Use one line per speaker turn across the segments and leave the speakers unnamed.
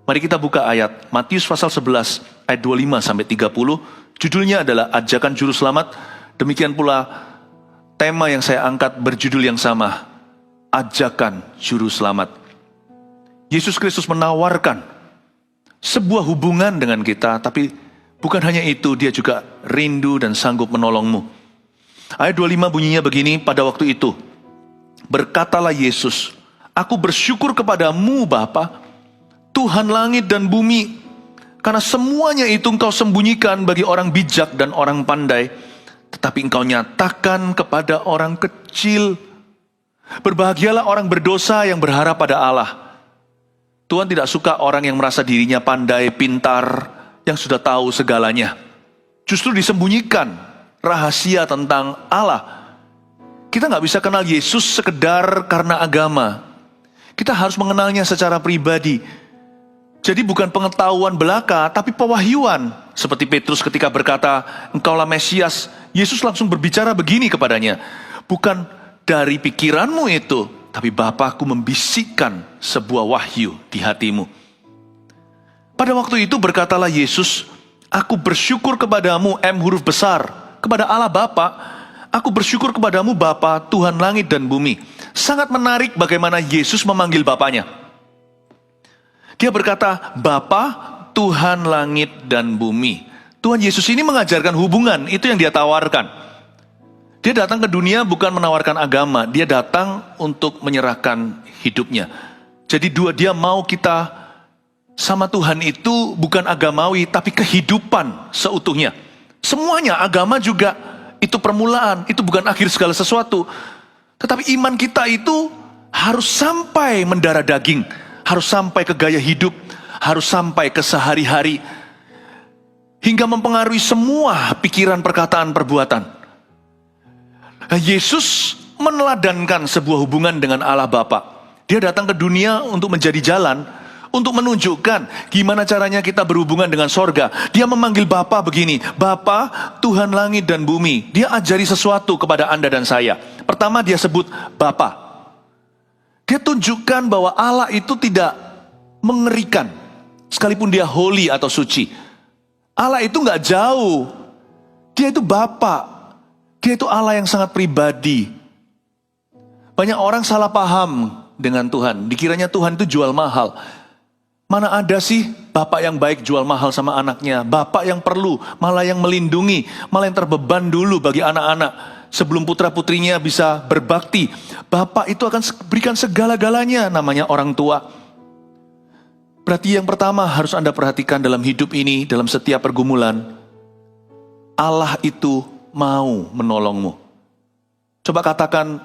Mari kita buka ayat Matius pasal 11 ayat 25 sampai 30. Judulnya adalah Ajakan Juru Selamat. Demikian pula tema yang saya angkat berjudul yang sama, Ajakan Juru Selamat. Yesus Kristus menawarkan sebuah hubungan dengan kita, tapi bukan hanya itu, dia juga rindu dan sanggup menolongmu. Ayat 25 bunyinya begini, pada waktu itu berkatalah Yesus, aku bersyukur kepadamu Bapa, Tuhan langit dan bumi, karena semuanya itu engkau sembunyikan bagi orang bijak dan orang pandai, tetapi engkau nyatakan kepada orang kecil. Berbahagialah orang berdosa yang berharap pada Allah. Tuhan tidak suka orang yang merasa dirinya pandai, pintar, yang sudah tahu segalanya. Justru disembunyikan rahasia tentang Allah. Kita nggak bisa kenal Yesus sekedar karena agama. Kita harus mengenalnya secara pribadi. Jadi bukan pengetahuan belaka, tapi pewahyuan. Seperti Petrus ketika berkata, engkaulah Mesias. Yesus langsung berbicara begini kepadanya. Bukan dari pikiranmu itu, tapi Bapakku membisikkan sebuah wahyu di hatimu. Pada waktu itu berkatalah Yesus, aku bersyukur kepadamu, M huruf besar, kepada Allah Bapa. Aku bersyukur kepadamu Bapa, Tuhan langit dan bumi. Sangat menarik bagaimana Yesus memanggil Bapaknya. Dia berkata, Bapa, Tuhan langit dan bumi. Tuhan Yesus ini mengajarkan hubungan, itu yang dia tawarkan. Dia datang ke dunia bukan menawarkan agama, dia datang untuk menyerahkan hidupnya. Jadi dia mau kita sama Tuhan itu bukan agamawi, tapi kehidupan seutuhnya. Semuanya, agama juga, itu permulaan, itu bukan akhir segala sesuatu. Tetapi iman kita itu harus sampai mendarah daging, harus sampai ke gaya hidup, harus sampai ke sehari-hari, hingga mempengaruhi semua pikiran, perkataan, perbuatan. Yesus meneladankan sebuah hubungan dengan Allah Bapa. Dia datang ke dunia untuk menjadi jalan, untuk menunjukkan gimana caranya kita berhubungan dengan sorga. Dia memanggil Bapa begini, Bapa, Tuhan langit dan bumi. Dia ajari sesuatu kepada Anda dan saya. Pertama dia sebut Bapa. Dia tunjukkan bahwa Allah itu tidak mengerikan, sekalipun dia holy atau suci. Allah itu nggak jauh, dia itu Bapa, dia itu Allah yang sangat pribadi. Banyak orang salah paham dengan Tuhan, dikiranya Tuhan itu jual mahal. Mana ada sih Bapak yang baik jual mahal sama anaknya, Bapak yang perlu, malah yang melindungi, malah yang terbeban dulu bagi anak-anak. Sebelum putra-putrinya bisa berbakti, Bapak itu akan berikan segala-galanya, namanya orang tua. Berarti yang pertama harus Anda perhatikan dalam hidup ini, dalam setiap pergumulan, Allah itu mau menolongmu. Coba katakan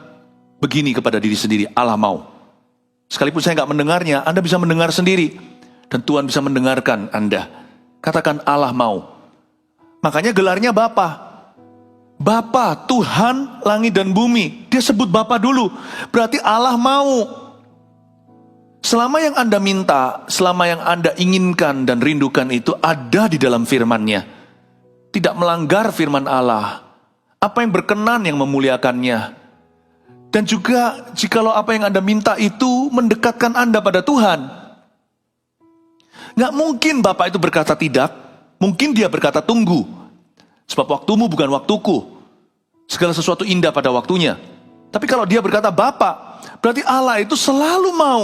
begini kepada diri sendiri, Allah mau. Sekalipun saya nggak mendengarnya, Anda bisa mendengar sendiri. Dan Tuhan bisa mendengarkan Anda. Katakan Allah mau. Makanya gelarnya Bapa. Bapa, Tuhan, langit dan bumi. Dia sebut Bapa dulu. Berarti Allah mau. Selama yang Anda minta, selama yang Anda inginkan dan rindukan itu ada di dalam firman-Nya. Tidak melanggar firman Allah. Apa yang berkenan yang memuliakannya. Dan juga jikalau apa yang Anda minta itu mendekatkan Anda pada Tuhan. Nggak mungkin Bapak itu berkata tidak. Mungkin dia berkata tunggu. Sebab waktumu bukan waktuku. Segala sesuatu indah pada waktunya. Tapi kalau dia berkata Bapa, berarti Allah itu selalu mau.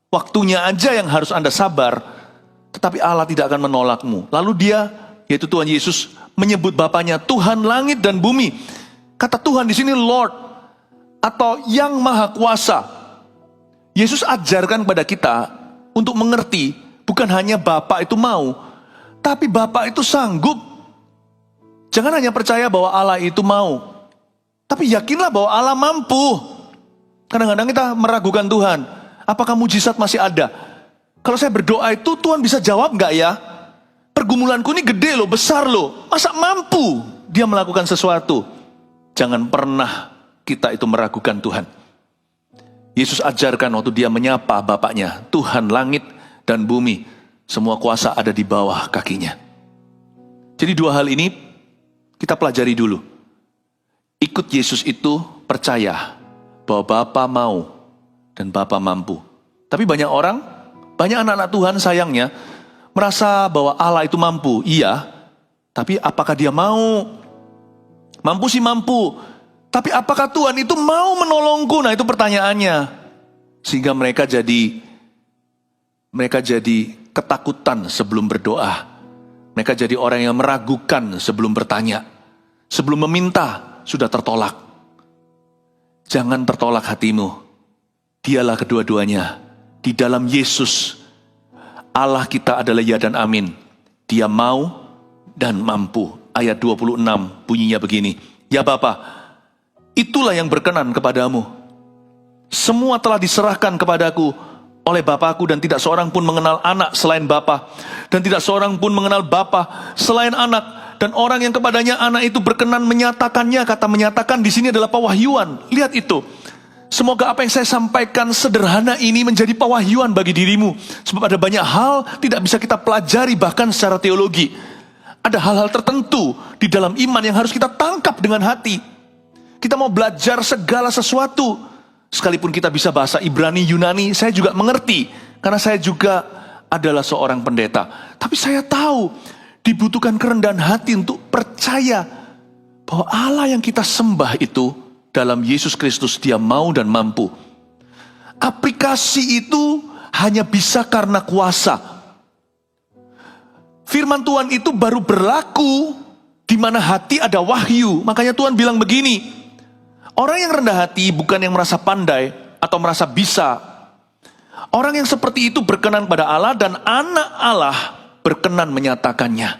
Waktunya aja yang harus Anda sabar. Tetapi Allah tidak akan menolakmu. Lalu dia, yaitu Tuhan Yesus, menyebut Bapanya Tuhan langit dan bumi. Kata Tuhan di sini Lord, atau yang Maha Kuasa. Yesus ajarkan kepada kita untuk mengerti, bukan hanya Bapa itu mau, tapi Bapa itu sanggup. Jangan hanya percaya bahwa Allah itu mau, tapi yakinlah bahwa Allah mampu. Kadang-kadang kita meragukan Tuhan. Apakah mujizat masih ada? Kalau saya berdoa itu Tuhan bisa jawab nggak ya? Pergumulanku ini gede loh, besar loh. Masa mampu dia melakukan sesuatu? Jangan pernah kita itu meragukan Tuhan. Yesus ajarkan waktu dia menyapa Bapaknya, Tuhan langit dan bumi. Semua kuasa ada di bawah kakinya. Jadi dua hal ini kita pelajari dulu. Ikut Yesus itu percaya bahwa Bapa mau dan Bapa mampu. Tapi banyak orang Banyak anak-anak Tuhan sayangnya merasa bahwa Allah itu mampu. Iya, tapi apakah dia mau? Mampu sih mampu. Tapi apakah Tuhan itu mau menolongku? Nah itu pertanyaannya. Sehingga mereka jadi ketakutan sebelum berdoa. Mereka jadi orang yang meragukan sebelum bertanya. Sebelum meminta, sudah tertolak. Jangan tertolak hatimu. Dialah kedua-duanya. Di dalam Yesus, Allah kita adalah ya dan amin. Dia mau dan mampu. Ayat 26 bunyinya begini. Ya Bapa, itulah yang berkenan kepadamu. Semua telah diserahkan kepadaku oleh Bapakku, dan tidak seorang pun mengenal anak selain Bapa, dan tidak seorang pun mengenal Bapa selain anak, dan orang yang kepadanya anak itu berkenan menyatakannya. Kata menyatakan di sini adalah pewahyuan. Lihat itu. Semoga apa yang saya sampaikan sederhana ini menjadi pewahyuan bagi dirimu. Sebab ada banyak hal tidak bisa kita pelajari bahkan secara teologi. Ada hal-hal tertentu di dalam iman yang harus kita tangkap dengan hati. Kita mau belajar segala sesuatu. Sekalipun kita bisa bahasa Ibrani, Yunani, saya juga mengerti. Karena saya juga adalah seorang pendeta. Tapi saya tahu dibutuhkan kerendahan hati untuk percaya bahwa Allah yang kita sembah itu dalam Yesus Kristus, Dia mau dan mampu. Aplikasi itu hanya bisa karena kuasa. Firman Tuhan itu baru berlaku di mana hati ada wahyu. Makanya Tuhan bilang begini, orang yang rendah hati bukan yang merasa pandai atau merasa bisa. Orang yang seperti itu berkenan pada Allah, dan anak Allah berkenan menyatakannya.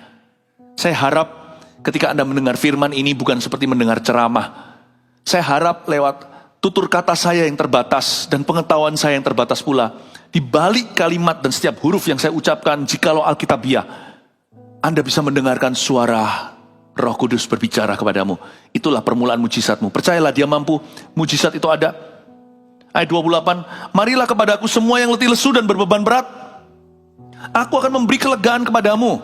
Saya harap ketika Anda mendengar firman ini bukan seperti mendengar ceramah. Saya harap lewat tutur kata saya yang terbatas dan pengetahuan saya yang terbatas pula, di balik kalimat dan setiap huruf yang saya ucapkan, jikalau Alkitabiah, Anda bisa mendengarkan suara Roh Kudus berbicara kepadamu. Itulah permulaan mujizatmu. Percayalah Dia mampu. Mujizat itu ada. Ayat 28, marilah kepadaku semua yang letih lesu dan berbeban berat, aku akan memberi kelegaan kepadamu.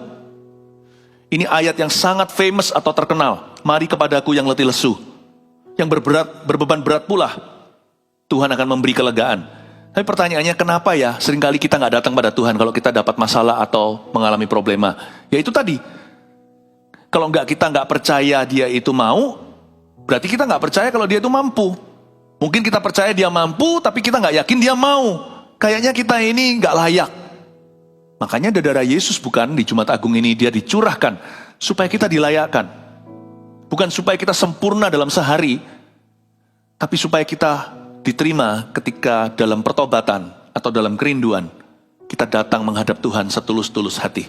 Ini ayat yang sangat famous atau terkenal. Mari kepadaku yang letih lesu, yang berbeban berat pula, Tuhan akan memberi kelegaan. Tapi pertanyaannya, kenapa ya seringkali kita nggak datang pada Tuhan kalau kita dapat masalah atau mengalami problema? Ya itu tadi. Kalau kita nggak percaya Dia itu mau, berarti kita nggak percaya kalau Dia itu mampu. Mungkin kita percaya Dia mampu, tapi kita nggak yakin Dia mau. Kayaknya kita ini nggak layak. Makanya darah Yesus bukan di Jumat Agung ini Dia dicurahkan supaya kita dilayakkan. Bukan supaya kita sempurna dalam sehari, tapi supaya kita diterima ketika dalam pertobatan atau dalam kerinduan kita datang menghadap Tuhan setulus-tulus hati.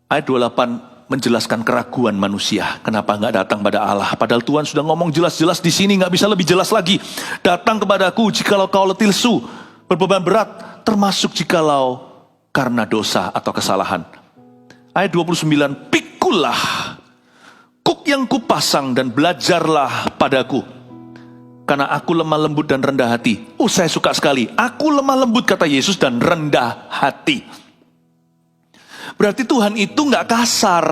Ayat 28 menjelaskan keraguan manusia. Kenapa nggak datang pada Allah? Padahal Tuhan sudah ngomong jelas-jelas di sini, nggak bisa lebih jelas lagi. Datang kepadaku jikalau kau letih lesu, berbeban berat, termasuk jikalau karena dosa atau kesalahan. Ayat 29, pikulah kuk yang kupasang dan belajarlah padaku, karena aku lemah lembut dan rendah hati. Saya suka sekali. Aku lemah lembut, kata Yesus, dan rendah hati. Berarti Tuhan itu gak kasar.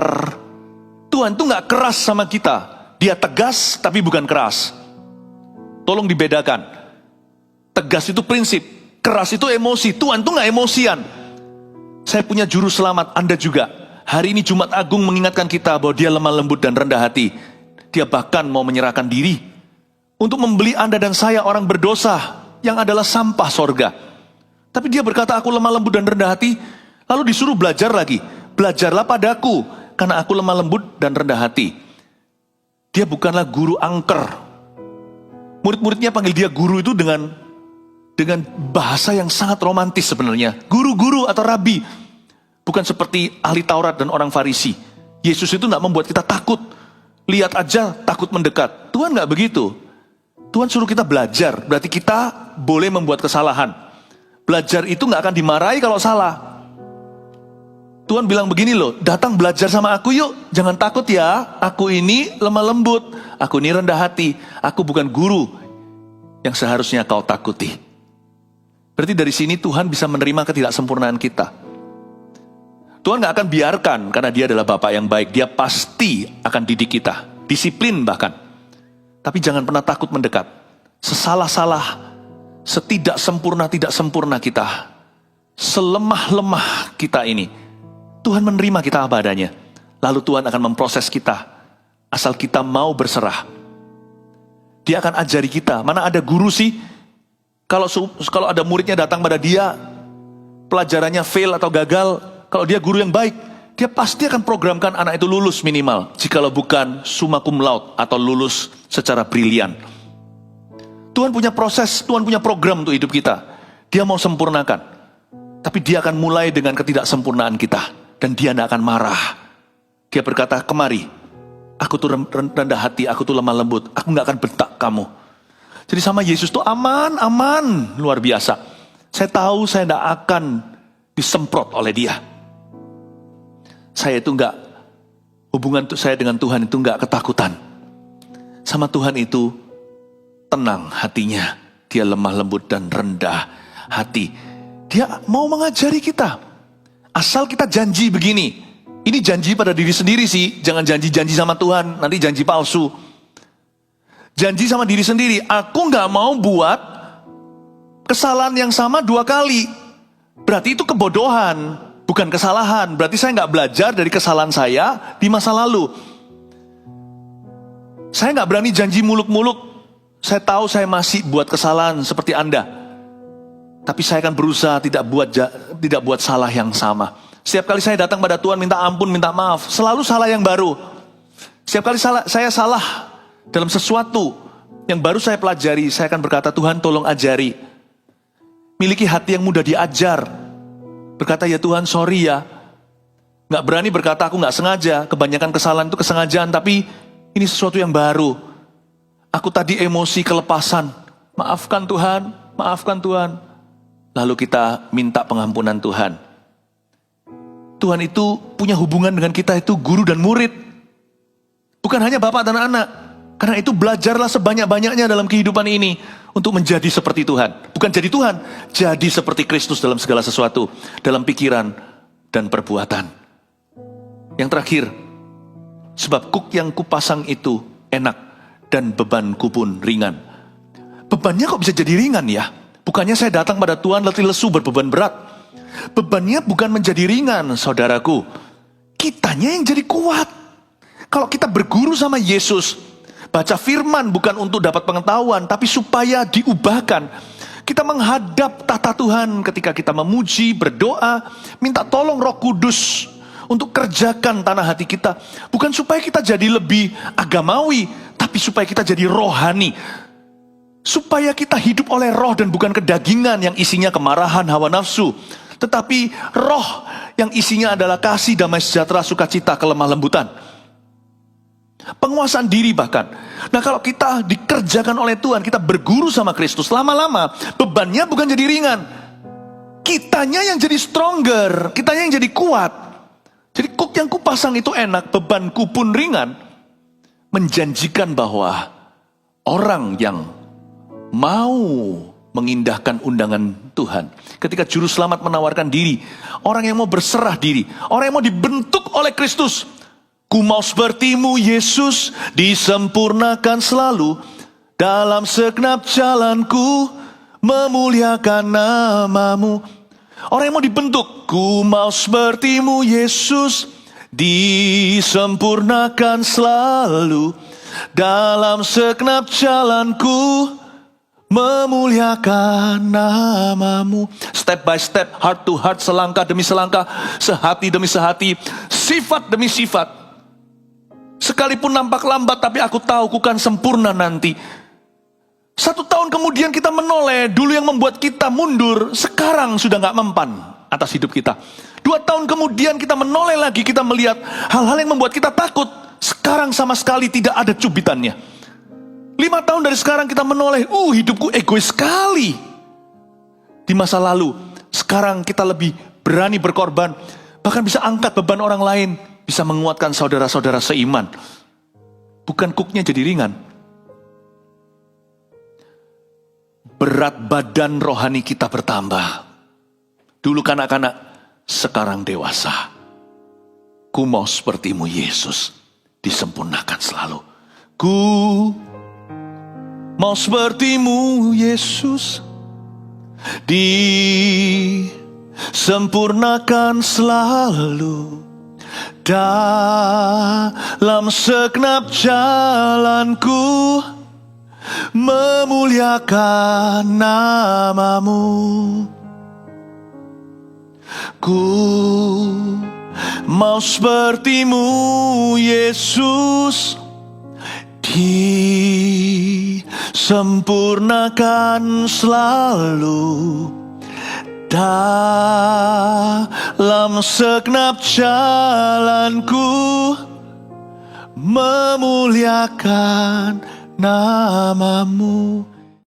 Tuhan itu gak keras sama kita. Dia tegas tapi bukan keras. Tolong dibedakan. Tegas itu prinsip, keras itu emosi. Tuhan itu gak emosian. Saya punya juru selamat, Anda juga. Hari ini Jumat Agung mengingatkan kita bahwa Dia lemah lembut dan rendah hati. Dia bahkan mau menyerahkan diri untuk membeli Anda dan saya, orang berdosa yang adalah sampah sorga. Tapi Dia berkata, aku lemah lembut dan rendah hati. Lalu disuruh belajar lagi. Belajarlah padaku, karena aku lemah lembut dan rendah hati. Dia bukanlah guru angker. Murid-muridnya panggil Dia guru itu dengan bahasa yang sangat romantis sebenarnya. Guru-guru atau rabi. Bukan seperti ahli Taurat dan orang Farisi. Yesus itu gak membuat kita takut. Lihat aja takut mendekat. Tuhan gak begitu. Tuhan suruh kita belajar, berarti kita boleh membuat kesalahan. Belajar itu gak akan dimarahi kalau salah. Tuhan bilang begini loh, datang belajar sama aku yuk, jangan takut ya. Aku ini lemah lembut, aku ini rendah hati. Aku bukan guru yang seharusnya kau takuti. Berarti dari sini Tuhan bisa menerima ketidaksempurnaan kita. Tuhan gak akan biarkan, karena Dia adalah Bapa yang baik. Dia pasti akan didik kita, disiplin bahkan. Tapi jangan pernah takut mendekat. Sesalah-salah, tidak sempurna kita, selemah-lemah kita ini, Tuhan menerima kita apa adanya. Lalu Tuhan akan memproses kita, asal kita mau berserah. Dia akan ajari kita. Mana ada guru sih, kalau ada muridnya datang pada dia, pelajarannya fail atau gagal, kalau dia guru yang baik, dia pasti akan programkan anak itu lulus minimal. Jikalau bukan summa cum laude atau lulus secara brilian. Tuhan punya proses, Tuhan punya program untuk hidup kita. Dia mau sempurnakan. Tapi dia akan mulai dengan ketidaksempurnaan kita. Dan dia tidak akan marah. Dia berkata, kemari. Aku tuh rendah hati, aku tuh lemah lembut. Aku gak akan bentak kamu. Jadi sama Yesus tuh aman, luar biasa. Saya tahu saya tidak akan disemprot oleh dia. Saya itu enggak, hubungan saya dengan Tuhan itu enggak ketakutan. Sama Tuhan itu tenang hatinya. Dia lemah lembut dan rendah hati. Dia mau mengajari kita. Asal kita janji begini. Ini janji pada diri sendiri sih. Jangan janji-janji sama Tuhan, nanti janji palsu. Janji sama diri sendiri. Aku enggak mau buat kesalahan yang sama 2 kali. Berarti itu kebodohan. Bukan kesalahan, berarti saya nggak belajar dari kesalahan saya di masa lalu. Saya nggak berani janji muluk-muluk. Saya tahu saya masih buat kesalahan seperti Anda. Tapi saya akan berusaha tidak buat salah yang sama. Setiap kali saya datang pada Tuhan minta ampun, minta maaf, selalu salah yang baru. Setiap kali saya salah dalam sesuatu yang baru saya pelajari, saya akan berkata, Tuhan tolong ajari. Miliki hati yang mudah diajar. Berkata, ya Tuhan sorry ya. Gak berani berkata aku gak sengaja. Kebanyakan kesalahan itu kesengajaan. Tapi ini sesuatu yang baru. Aku tadi emosi kelepasan. Maafkan Tuhan, maafkan Tuhan. Lalu kita minta pengampunan Tuhan. Tuhan itu punya hubungan dengan kita itu guru dan murid. Bukan hanya bapak dan anak. Karena itu belajarlah sebanyak-banyaknya dalam kehidupan ini. Untuk menjadi seperti Tuhan. Bukan jadi Tuhan. Jadi seperti Kristus dalam segala sesuatu. Dalam pikiran dan perbuatan. Yang terakhir. Sebab kuk yang kupasang itu enak. Dan bebanku pun ringan. Bebannya kok bisa jadi ringan ya? Bukannya saya datang pada Tuhan letih lesu berbeban berat. Bebannya bukan menjadi ringan saudaraku. Kitanya yang jadi kuat. Kalau kita berguru sama Yesus. Baca firman bukan untuk dapat pengetahuan, tapi supaya diubahkan. Kita menghadap tata Tuhan ketika kita memuji, berdoa, minta tolong Roh Kudus untuk kerjakan tanah hati kita. Bukan supaya kita jadi lebih agamawi, tapi supaya kita jadi rohani. Supaya kita hidup oleh roh dan bukan kedagingan yang isinya kemarahan, hawa nafsu. Tetapi roh yang isinya adalah kasih, damai sejahtera, sukacita, kelemah lembutan. Penguasaan diri bahkan. Nah kalau kita dikerjakan oleh Tuhan, kita berguru sama Kristus, lama-lama bebannya bukan jadi ringan. Kitanya yang jadi stronger, kitanya yang jadi kuat. Jadi kuk yang kupasang itu enak, bebanku pun ringan. Menjanjikan bahwa orang yang mau mengindahkan undangan Tuhan, ketika juru selamat menawarkan diri, orang yang mau berserah diri, orang yang mau dibentuk oleh Kristus. Ku mau sepertimu Yesus, disempurnakan selalu dalam segenap jalanku, memuliakan namamu. Orang yang mau dibentuk, ku mau sepertimu Yesus, disempurnakan selalu dalam segenap jalanku, memuliakan namamu. Step by step, heart to heart, selangkah demi selangkah, sehati demi sehati, sifat demi sifat. Sekalipun nampak lambat, tapi aku tahu ku kan sempurna nanti. 1 tahun kemudian kita menoleh, dulu yang membuat kita mundur, sekarang sudah gak mempan atas hidup kita. 2 tahun kemudian kita menoleh lagi, kita melihat hal-hal yang membuat kita takut, sekarang sama sekali tidak ada cubitannya. 5 tahun dari sekarang kita menoleh, hidupku egois sekali. Di masa lalu, sekarang kita lebih berani berkorban, bahkan bisa angkat beban orang lain, bisa menguatkan saudara-saudara seiman. Bukan kuknya jadi ringan. Berat badan rohani kita bertambah. Dulu kanak-kanak, sekarang dewasa. Ku mau sepertimu Yesus, disempurnakan selalu. Ku mau sepertimu Yesus, sempurnakan selalu dalam segenap jalanku, memuliakan namamu. Ku mau sepertimu, Yesus, disempurnakan selalu dalam segenap jalanku, memuliakan namamu.